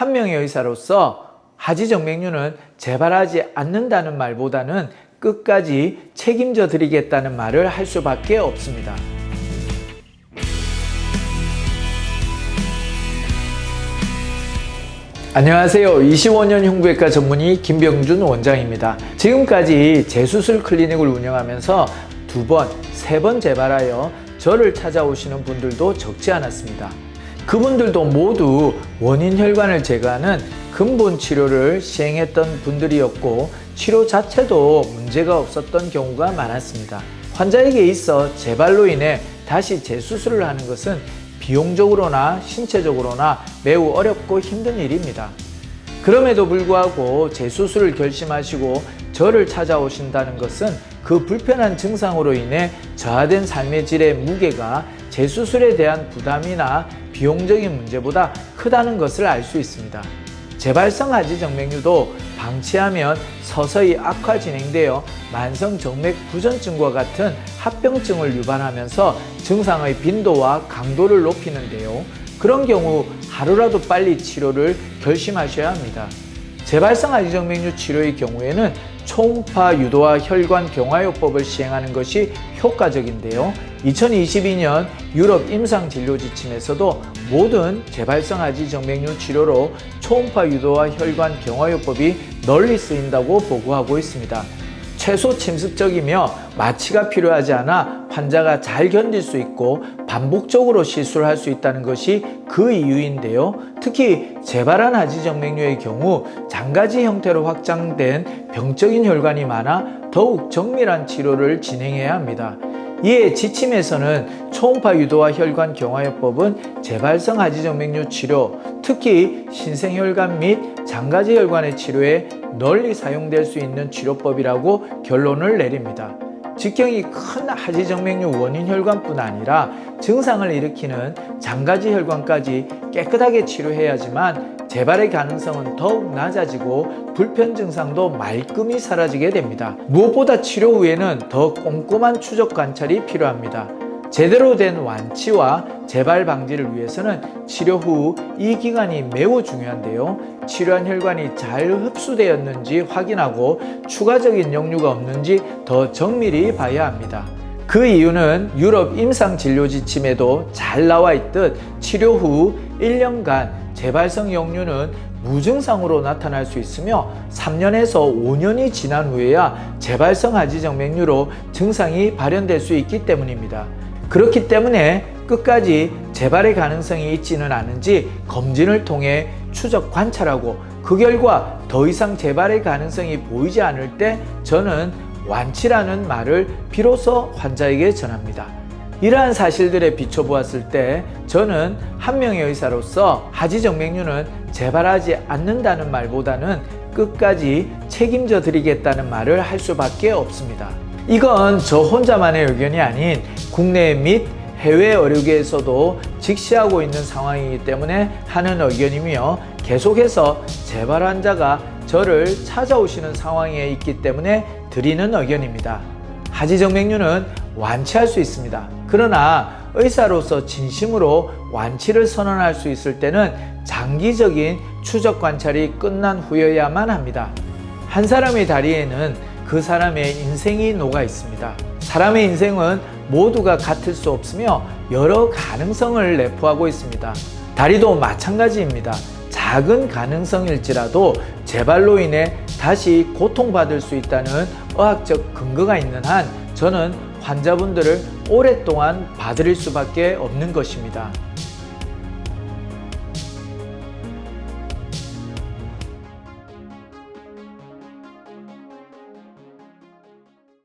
한 명의 의사로서 하지정맥류는 재발하지 않는다는 말보다는 끝까지 책임져 드리겠다는 말을 할 수밖에 없습니다. 안녕하세요. 25년 흉부외과 전문의 김병준 원장입니다. 지금까지 재수술 클리닉을 운영하면서 2번, 3번 재발하여 저를 찾아오시는 분들도 적지 않았습니다. 그분들도 모두 원인 혈관을 제거하는 근본 치료를 시행했던 분들이었고 치료 자체도 문제가 없었던 경우가 많았습니다. 환자에게 있어 재발로 인해 다시 재수술을 하는 것은 비용적으로나 신체적으로나 매우 어렵고 힘든 일입니다. 그럼에도 불구하고 재수술을 결심하시고 저를 찾아오신다는 것은 그 불편한 증상으로 인해 저하된 삶의 질의 무게가 재수술에 대한 부담이나 비용적인 문제보다 크다는 것을 알 수 있습니다. 재발성 하지정맥류도 방치하면 서서히 악화 진행되어 만성정맥부전증과 같은 합병증을 유발하면서 증상의 빈도와 강도를 높이는데요. 그런 경우 하루라도 빨리 치료를 결심하셔야 합니다. 재발성 하지정맥류 치료의 경우에는 초음파 유도화 혈관 경화요법을 시행하는 것이 효과적인데요. 2022년 유럽 임상진료지침에서도 모든 재발성 하지정맥류 치료로 초음파 유도화 혈관 경화요법이 널리 쓰인다고 보고하고 있습니다. 최소 침습적이며 마취가 필요하지 않아 환자가 잘 견딜 수 있고 반복적으로 시술을 할 수 있다는 것이 그 이유인데요. 특히 재발한 하지정맥류의 경우 장가지 형태로 확장된 병적인 혈관이 많아 더욱 정밀한 치료를 진행해야 합니다. 이에 지침에서는 초음파 유도화 혈관 경화요법은 재발성 하지정맥류 치료, 특히 신생혈관 및 장가지 혈관의 치료에 널리 사용될 수 있는 치료법이라고 결론을 내립니다. 직경이 큰 하지정맥류 원인 혈관뿐 아니라 증상을 일으키는 장가지 혈관까지 깨끗하게 치료해야지만 재발의 가능성은 더욱 낮아지고 불편 증상도 말끔히 사라지게 됩니다. 무엇보다 치료 후에는 더 꼼꼼한 추적 관찰이 필요합니다. 제대로 된 완치와 재발 방지를 위해서는 치료 후 이 기간이 매우 중요한데요. 치료한 혈관이 잘 흡수되었는지 확인하고 추가적인 역류가 없는지 더 정밀히 봐야 합니다. 그 이유는 유럽 임상진료지침에도 잘 나와 있듯 치료 후 1년간 재발성 역류는 무증상으로 나타날 수 있으며 3년에서 5년이 지난 후에야 재발성 하지정맥류로 증상이 발현될 수 있기 때문입니다. 그렇기 때문에 끝까지 재발의 가능성이 있지는 않은지 검진을 통해 추적 관찰하고 그 결과 더 이상 재발의 가능성이 보이지 않을 때 저는 완치라는 말을 비로소 환자에게 전합니다. 이러한 사실들에 비춰보았을 때 저는 한 명의 의사로서 하지정맥류는 재발하지 않는다는 말보다는 끝까지 책임져 드리겠다는 말을 할 수밖에 없습니다. 이건 저 혼자만의 의견이 아닌 국내 및 해외 의료계에서도 직시하고 있는 상황이기 때문에 하는 의견이며 계속해서 재발 환자가 저를 찾아오시는 상황에 있기 때문에 드리는 의견입니다. 하지정맥류는 완치할 수 있습니다. 그러나 의사로서 진심으로 완치를 선언할 수 있을 때는 장기적인 추적 관찰이 끝난 후여야만 합니다. 한 사람의 다리에는 그 사람의 인생이 녹아 있습니다. 사람의 인생은 모두가 같을 수 없으며 여러 가능성을 내포하고 있습니다. 다리도 마찬가지입니다. 작은 가능성일지라도 재발로 인해 다시 고통받을 수 있다는 의학적 근거가 있는 한 저는 환자분들을 오랫동안 봐드릴 수밖에 없는 것입니다.